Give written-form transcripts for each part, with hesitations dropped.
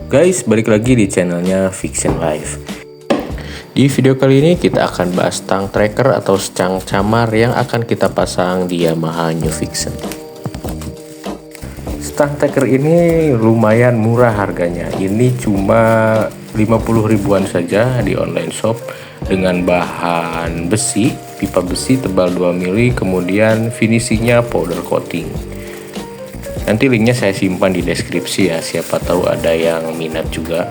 Guys, balik lagi di channelnya Fiction Life. Di video kali ini kita akan bahas stang tracker atau stang camar yang akan kita pasang di Yamaha New Vixen. Stang tracker ini lumayan murah harganya. Ini cuma 50 ribuan saja di online shop dengan bahan besi, pipa besi tebal 2 mili, kemudian finishingnya powder coating. Nanti linknya saya simpan di deskripsi ya, siapa tahu ada yang minat juga.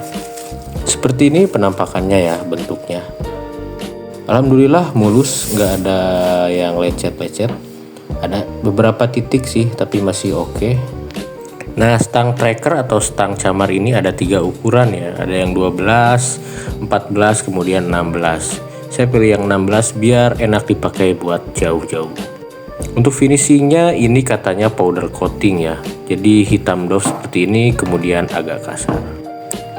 Seperti ini penampakannya ya, bentuknya. Alhamdulillah mulus, nggak ada yang lecet-lecet. Ada beberapa titik sih, tapi masih oke. Nah, stang tracker atau stang camar ini ada 3 ukuran ya. Ada yang 12, 14, kemudian 16. Saya pilih yang 16 biar enak dipakai buat jauh-jauh. Untuk finishingnya ini katanya powder coating ya, jadi hitam doff seperti ini, kemudian agak kasar.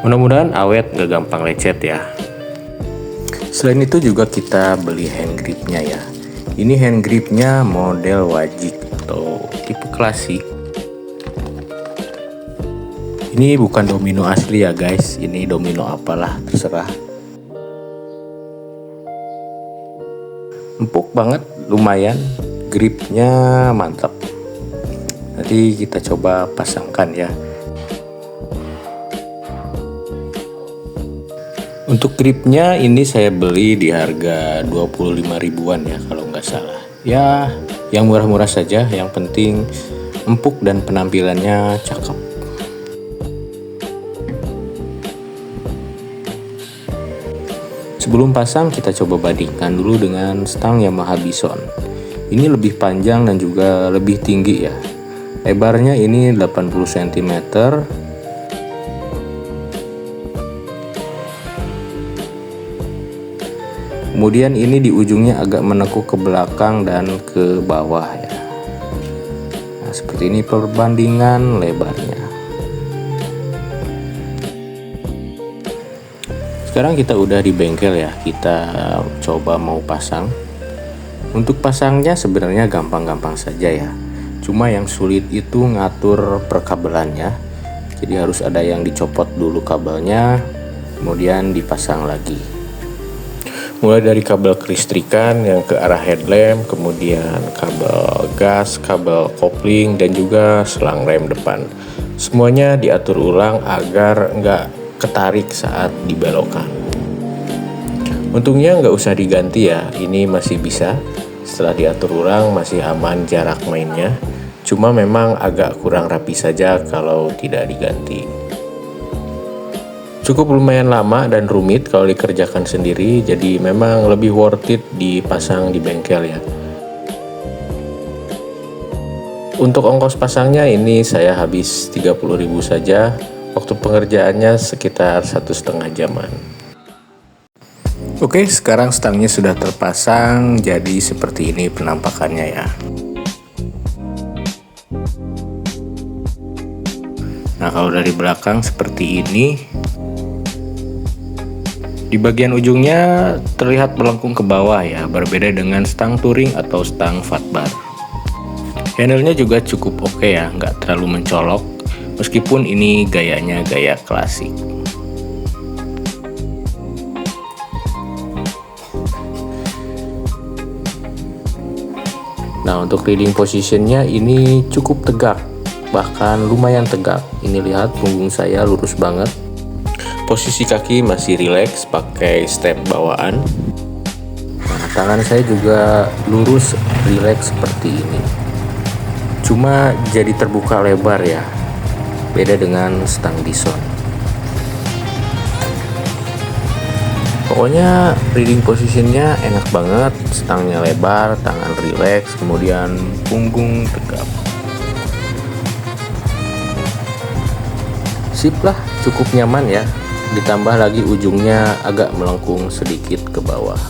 Mudah-mudahan awet, nggak gampang lecet ya. Selain itu juga kita beli hand gripnya ya. Ini hand gripnya model wajik atau tipe klasik. Ini bukan domino asli ya guys, ini domino apalah terserah. Empuk banget, lumayan. Gripnya mantap. Nanti kita coba pasangkan ya. Untuk gripnya ini saya beli di harga 25 ribuan ya kalau nggak salah. Ya, yang murah-murah saja, yang penting empuk dan penampilannya cakep. Sebelum pasang kita coba bandingkan dulu dengan stang Yamaha Bison. Ini lebih panjang dan juga lebih tinggi ya. Lebarnya ini 80 cm. Kemudian ini di ujungnya agak menekuk ke belakang dan ke bawah ya. Nah, seperti ini perbandingan lebarnya. Sekarang kita udah di bengkel ya. Kita coba mau pasang. Untuk pasangnya sebenarnya gampang-gampang saja ya. Cuma yang sulit itu ngatur perkabelannya. Jadi harus ada yang dicopot dulu kabelnya, kemudian dipasang lagi. Mulai dari kabel kelistrikan yang ke arah headlamp, kemudian kabel gas, kabel kopling, dan juga selang rem depan. Semuanya diatur ulang agar nggak ketarik saat dibelokkan. Untungnya nggak usah diganti ya, ini masih bisa. Setelah diatur ulang masih aman jarak mainnya. Cuma memang agak kurang rapi saja kalau tidak diganti. Cukup lumayan lama dan rumit kalau dikerjakan sendiri, jadi memang lebih worth it dipasang di bengkel ya. Untuk ongkos pasangnya ini saya habis 30.000 saja. Waktu pengerjaannya sekitar 1,5 jaman. Oke, sekarang stangnya sudah terpasang, jadi seperti ini penampakannya ya. Nah, kalau dari belakang seperti ini. Di bagian ujungnya terlihat melengkung ke bawah ya, berbeda dengan stang touring atau stang fat bar. Handle-nya juga cukup oke ya, nggak terlalu mencolok, meskipun ini gayanya gaya klasik. Nah, untuk leading positionnya ini cukup tegak, bahkan lumayan tegak. Ini lihat punggung saya lurus banget. Posisi kaki masih rileks pakai step bawaan. Nah, tangan saya juga lurus rileks seperti ini. Cuma jadi terbuka lebar ya, beda dengan stang Bison. Pokoknya reading positionnya enak banget, stangnya lebar, tangan rileks, kemudian punggung tegap. Sip lah, cukup nyaman ya. Ditambah lagi ujungnya agak melengkung sedikit ke bawah.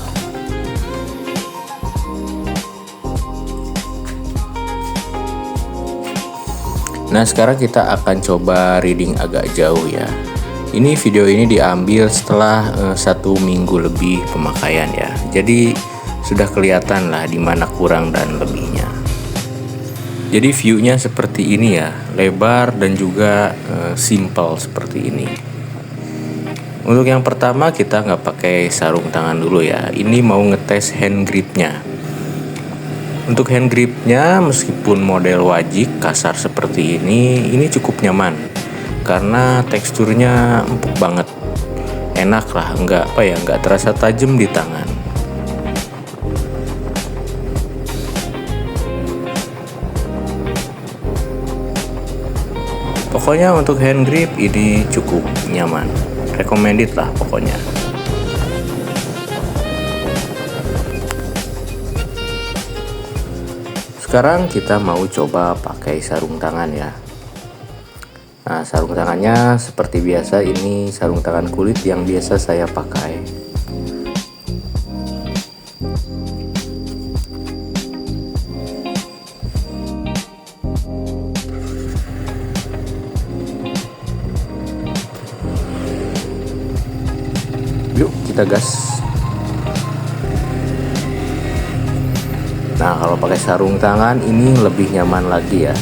Nah, sekarang kita akan coba reading agak jauh ya. Ini video ini diambil setelah 1 minggu lebih pemakaian ya. Jadi sudah kelihatan lah di mana kurang dan lebihnya. Jadi view-nya seperti ini ya, lebar dan juga simple seperti ini. Untuk yang pertama kita nggak pakai sarung tangan dulu ya. Ini mau ngetes hand gripnya. Untuk hand gripnya meskipun model wajik kasar seperti ini cukup nyaman karena teksturnya empuk banget. Enak lah, nggak terasa tajam di tangan. Pokoknya untuk hand grip ini cukup nyaman, recommended lah pokoknya. Sekarang kita mau coba pakai sarung tangan ya. Nah, sarung tangannya seperti biasa, ini sarung tangan kulit yang biasa saya pakai. Yuk kita gas. Nah, kalau pakai sarung tangan ini lebih nyaman lagi ya.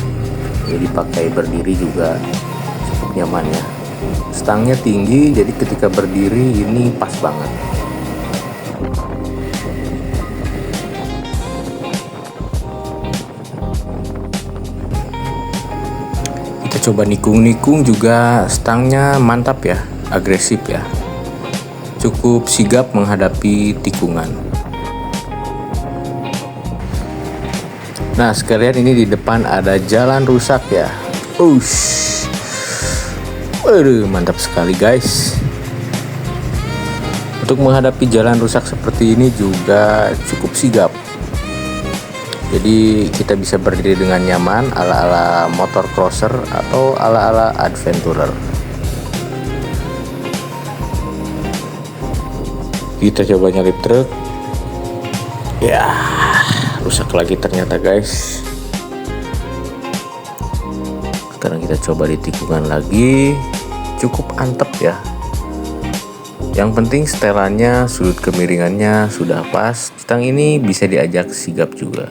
Jadi pakai berdiri juga cukup nyaman ya. Stangnya tinggi, jadi ketika berdiri ini pas banget. Kita coba nikung-nikung juga, stangnya mantap ya, agresif ya. Cukup sigap menghadapi tikungan. Nah, sekalian ini di depan ada jalan rusak ya. Waduh, mantap sekali guys. Untuk menghadapi jalan rusak seperti ini juga cukup sigap. Jadi kita bisa berdiri dengan nyaman ala-ala motor crosser atau ala-ala adventurer. Kita coba nyalip truk. Ya, rusak lagi ternyata guys. Sekarang kita coba di tikungan lagi. Cukup antep ya. Yang penting setelannya, sudut kemiringannya sudah pas. Stang ini bisa diajak sigap juga.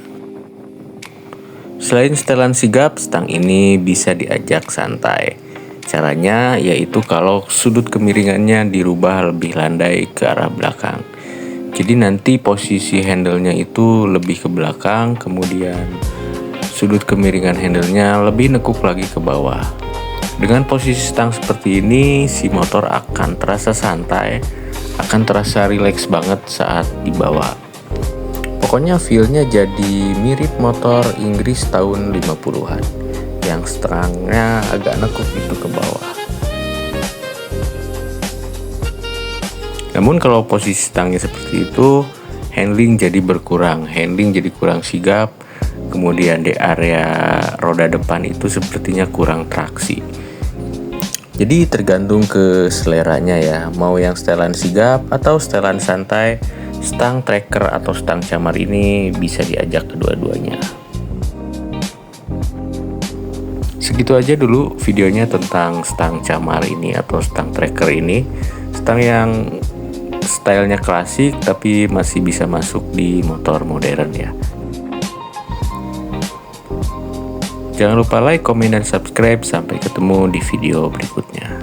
Selain setelan sigap, stang ini bisa diajak santai. Caranya yaitu kalau sudut kemiringannya dirubah lebih landai ke arah belakang. Jadi nanti posisi handle-nya itu lebih ke belakang, kemudian sudut kemiringan handle-nya lebih nekuk lagi ke bawah. Dengan posisi stang seperti ini, si motor akan terasa santai, akan terasa rileks banget saat dibawa. Pokoknya feel-nya jadi mirip motor Inggris tahun 50-an. Yang stangnya agak nekuk itu ke bawah. Namun kalau posisi stangnya seperti itu, handling jadi berkurang, handling jadi kurang sigap. Kemudian di area roda depan itu sepertinya kurang traksi. Jadi tergantung ke seleranya ya, mau yang setelan sigap atau setelan santai. Stang tracker atau stang camar ini bisa diajak kedua-duanya. Segitu aja dulu videonya tentang stang camar ini atau stang tracker ini. Stang yang stylenya klasik tapi masih bisa masuk di motor modern ya. Jangan lupa like, komen, dan subscribe. Sampai ketemu di video berikutnya.